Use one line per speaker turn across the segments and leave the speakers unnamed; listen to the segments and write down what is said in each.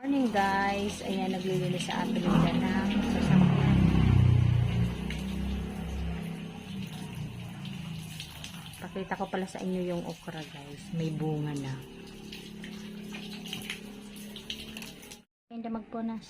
Morning guys, ayan naglilinis sa ating ganang sasakyan. Pakita ko pala sa inyo yung okra guys, may bunga na. Hindi magpunas.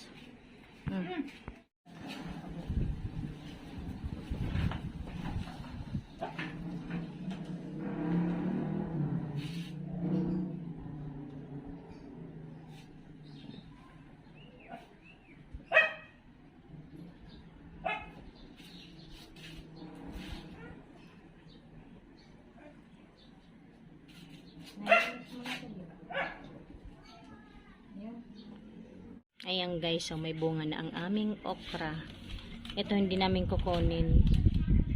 Ayan guys, so may bunga na ang aming okra. Ito hindi namin kukunin,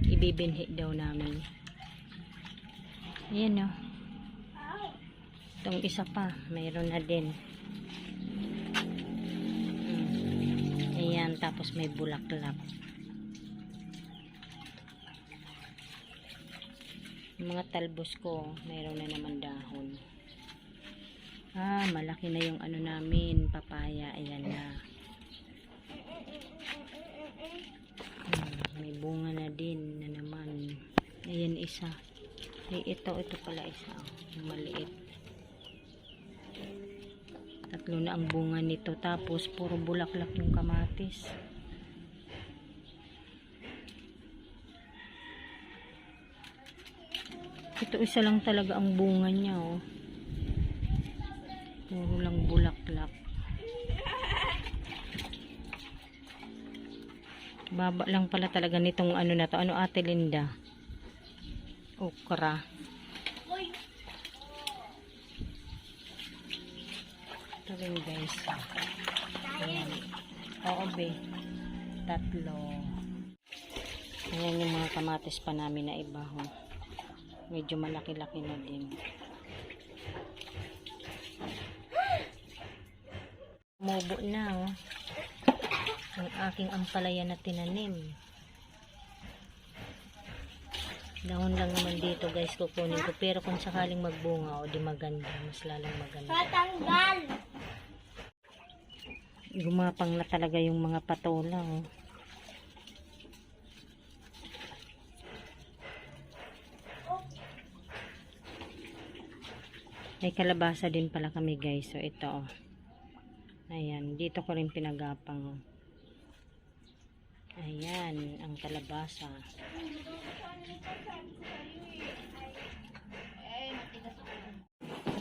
ibibinhi daw namin. Ayan o. Itong isa pa, mayroon na din. Ayan, tapos may bulaklak. Mga talbos ko, mayroon na naman dahon. Malaki na yung ano namin, papaya. Ayan na. May bunga na din na naman. Ayan isa. Ito pala isa. Maliit. Tatlo na ang bunga nito. Tapos puro bulaklak yung kamatis. Ito isa lang talaga ang bunga niya oh. Puro lang bulaklak. Baba lang pala talaga nitong ano na to. Ano Ate Linda? Okra. Ito rin guys. Ayan. Oo be. Tatlo. Ayan yung mga kamatis pa namin na iba. Medyo malaki-laki na din. Mubo na oh. Ang aking ampalaya na tinanim. Dahon lang naman dito guys kukunin ko. Pero kung sakaling magbunga o di maganda. Mas lalang maganda.
Patanggal!
Gumapang na talaga yung mga patola oh. May kalabasa din pala kami guys. So ito oh. Ayan, dito ko rin pinagapang. Ayan, ang kalabasa.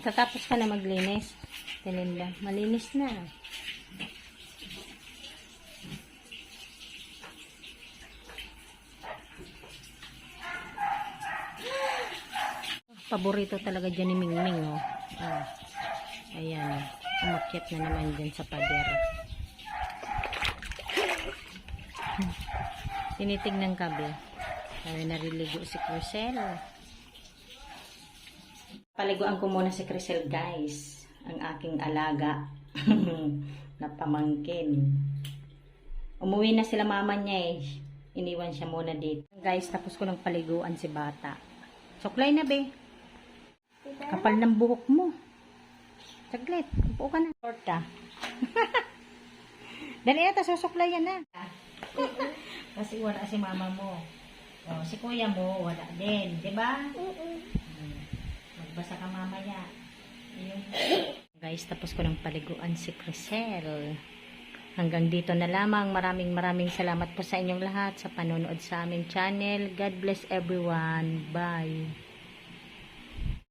Tatapos ka na maglinis. Tininda, malinis na. Paborito talaga dyan ni Mingming oh. Ayan, umakyat na naman dyan sa pader. Tinitignan ka be. Sabi nariligo si Crisel. Paliguan ko muna si Crisel guys. Ang aking alaga na pamangkin. Umuwi na sila mama niya eh. Iniwan siya muna dito. Guys, tapos ko ng paliguan si bata. Suklay na be. Kapal ng buhok mo. Saglit. Upo ka na. Torta. Dali ata, susuklayan na. Kasi wala si mama mo. O, si kuya mo, wala din. Diba? Magbasa ka mamaya. Guys, tapos ko ng paliguan si Crisel. Hanggang dito na lamang. Maraming salamat po sa inyong lahat sa panonood sa aming channel. God bless everyone. Bye.